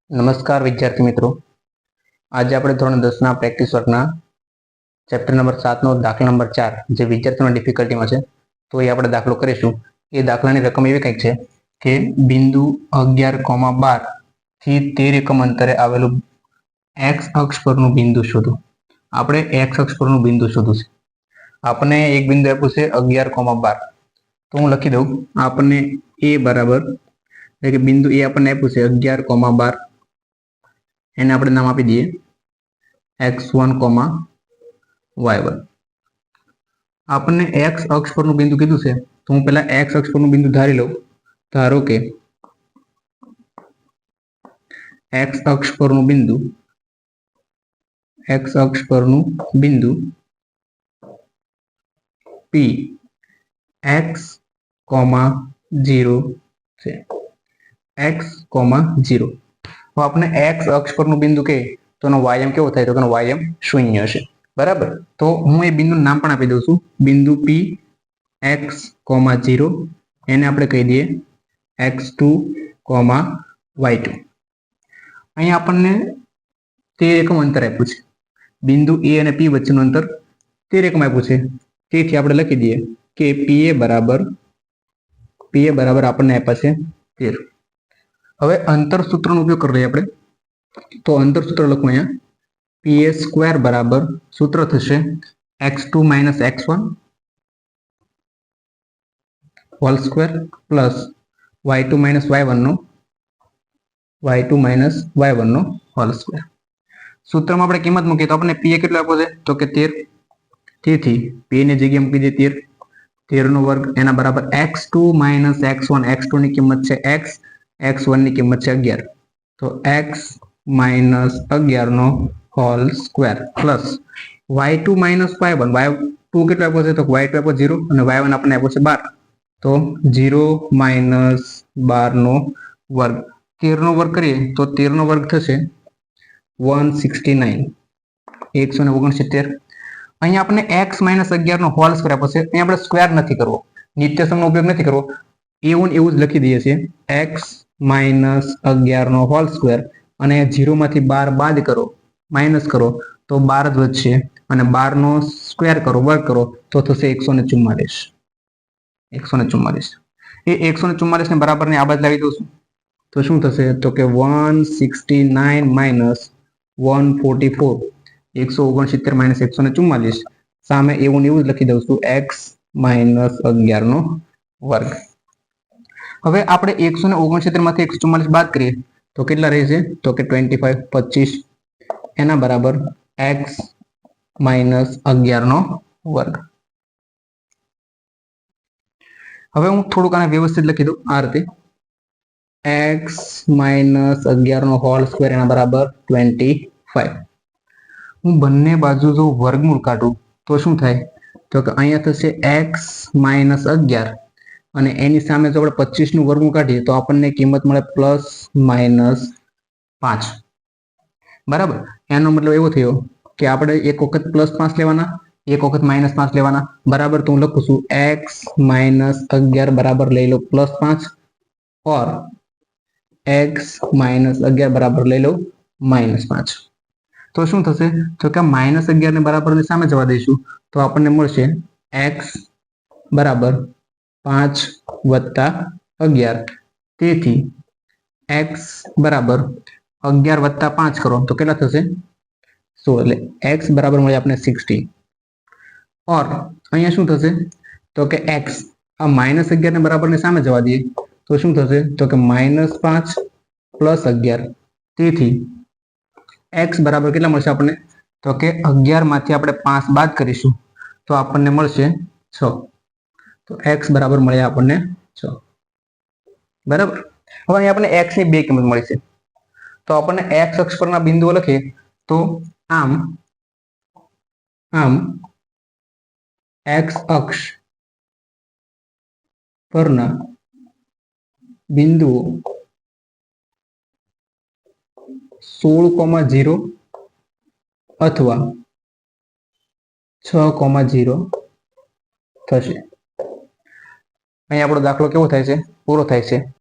નમસ્કાર વિદ્યાર્થી મિત્રો, આજે આપણે ધોરણ 10ના પ્રેક્ટિસ વર્કના ચેપ્ટર નંબર 7નો દાખલા નંબર 4 જે વિદ્યાર્થીઓના ડિફિકલ્ટીમાં છે તો એ આપણે દાખલો કરીશું. એ દાખલાની રકમ એવી કંઈક છે કે બિંદુ 11,12 થી 13 એકમ અંતરે આવેલું એક્સ અક્ષ પરનું બિંદુ શોધો. આપણે એક્સ અક્ષ પરનું બિંદુ શોધવું છે. આપણને એક બિંદુ આપ્યું છે 11,12, તો હું લખી દઉં. આપણને એ બરાબર એટલે કે બિંદુ એ આપણને આપ્યું છે 11,12, એને આપણે નામ આપી દઈએ x1, y1. આપણને એક્સ અક્ષ પરનું બિંદુ કીધું છે તો હું પહેલા એક્સ અક્ષ પરનું બિંદુ ધારી લઉં. ધારો કે એક્સ અક્ષ પરનું બિંદુ P x, 0 છે. x, 0. તો આપણે એક્સ અક્ષ પરનું બિંદુ કે તો એનો વાયમ કેવો થાય? તો એનો વાયમ 0 છે. બરાબર. તો હું એ બિંદુનું નામ પણ આપી દઉં છું, બિંદુ P x, 0. એને આપણે કહી દઈએ x2, y2. અહીં આપણને 13 એકમ અંતર આપ્યું છે. બિંદુ A અને P વચ્ચેનું અંતર 13 એકમ આપ્યું છે. તેથી આપણે લખી દઈએ કે PA બરાબર આપણને આપ્યા છે 13. હવે અંતર સૂત્રનો ઉપયોગ કરી લઈએ આપણે. તો અંતર સૂત્ર લખું અહીંયા, PA સ્ક્વેર બરાબર સૂત્ર થશે x2 - x1 hall square plus y2 - y1 નો હોલ સ્ક્વેર. સૂત્રમાં આપણે કિંમત મૂકીએ તો આપણને PA કેટલો આપ્યો છે? તો કે 13. તેથી P ની જગ્યાએ મૂકી દઈએ 13. 13 નો વર્ગ એના બરાબર x2 - x1. x2 ની કિંમત છે x, x1 ની કિંમત છે 11. તો x - 11 નો whole square plus y2 - y1. y2 કેટલો આપ્યો છે? તો y2 આપ્યો 0 અને y1 આપણને આપ્યો છે 12. તો 0 - 12 નો વર્ગ. 13 નો વર્ગ કરીએ તો 13 નો વર્ગ થશે 169. 169. અહીંયા આપણે x - 11 નો હોલ સ્ક્વેર આપ્યો છે. અહીંયા આપણે સ્ક્વેર નથી કરવો, નિત્યસમનો ઉપયોગ નથી કરવો, એવું જ લખી દઈએ છીએ x - 11 નો હોલ સ્ક્વેર. અને 0 માંથી 12 બાદ કરો, માઇનસ કરો તો 12 જ વધશે અને 12 નો સ્ક્વેર કરો, વર્ગ કરો તો થશે 144. 144. એ 144 ને બરાબર ને આ બાજુ લાવી દઉં છું તો શું થશે? તો કે 169 - 144. 169 - 144. સામે એવું જ લખી દઉં છું x - 11 નો વર્ગ. હવે આપણે 169 માંથી 144 બાદ કરીએ તો કેટલા રહેશે? તો કે 25. 25 એના બરાબર x - 11 નો વર્ગ. હવે હું થોડુંક આને વ્યવસ્થિત લખી દઉં આ રીતે, x - 11 નો હોલ સ્ક્વેર એના બરાબર 25. હું બંને બાજુ જો વર્ગમૂળ કાઢું તો શું થાય? તો કે અહીંયા થશે x - 11 અને એની સામે જો આપણે 25 નું વર્ગમૂળ કાઢીએ તો આપણને કિંમત મળે +-5. બરાબર. એનો મતલબ એવો થયો કે આપણે એક વખત +5 લેવાના, એક વખત -5 લેવાના. બરાબર. તો હું લખું છું x - 11 બરાબર લઈ લો +5 और x - 11 બરાબર લઈ લો -5. તો શું થશે? તો કે -11 ને બરાબર ની સામે જવા દઈશું તો આપણને મળશે x બરાબર 5 + 11. તેથી x બરાબર 11 + 5 કરો તો કેટલા થશે? 16. એટલે x બરાબર મળે આપણે 16. और અહીંયા શું થશે? તો કે x આ -11 ને બરાબર ની સામે જવા દઈએ તો શું થશે? તો કે -5 + 11. તેથી x બરાબર કેટલા મળશે આપણને? તો કે 11 માંથી આપણે 5 બાદ કરીશું તો આપણને મળશે 6. તો x બરાબર મળે આપણને 6. બરાબર. હવે અહીં આપણને x ની બે કિંમત મળી છે તો આપણને x અક્ષ પરના બિંદુઓ લખીએ તો આમ x અક્ષ પરના બિંદુઓ 16,0 અથવા 6,0 થશે. અહીં આપણો દાખલો કેવો થાય છે? પૂરો થાય છે.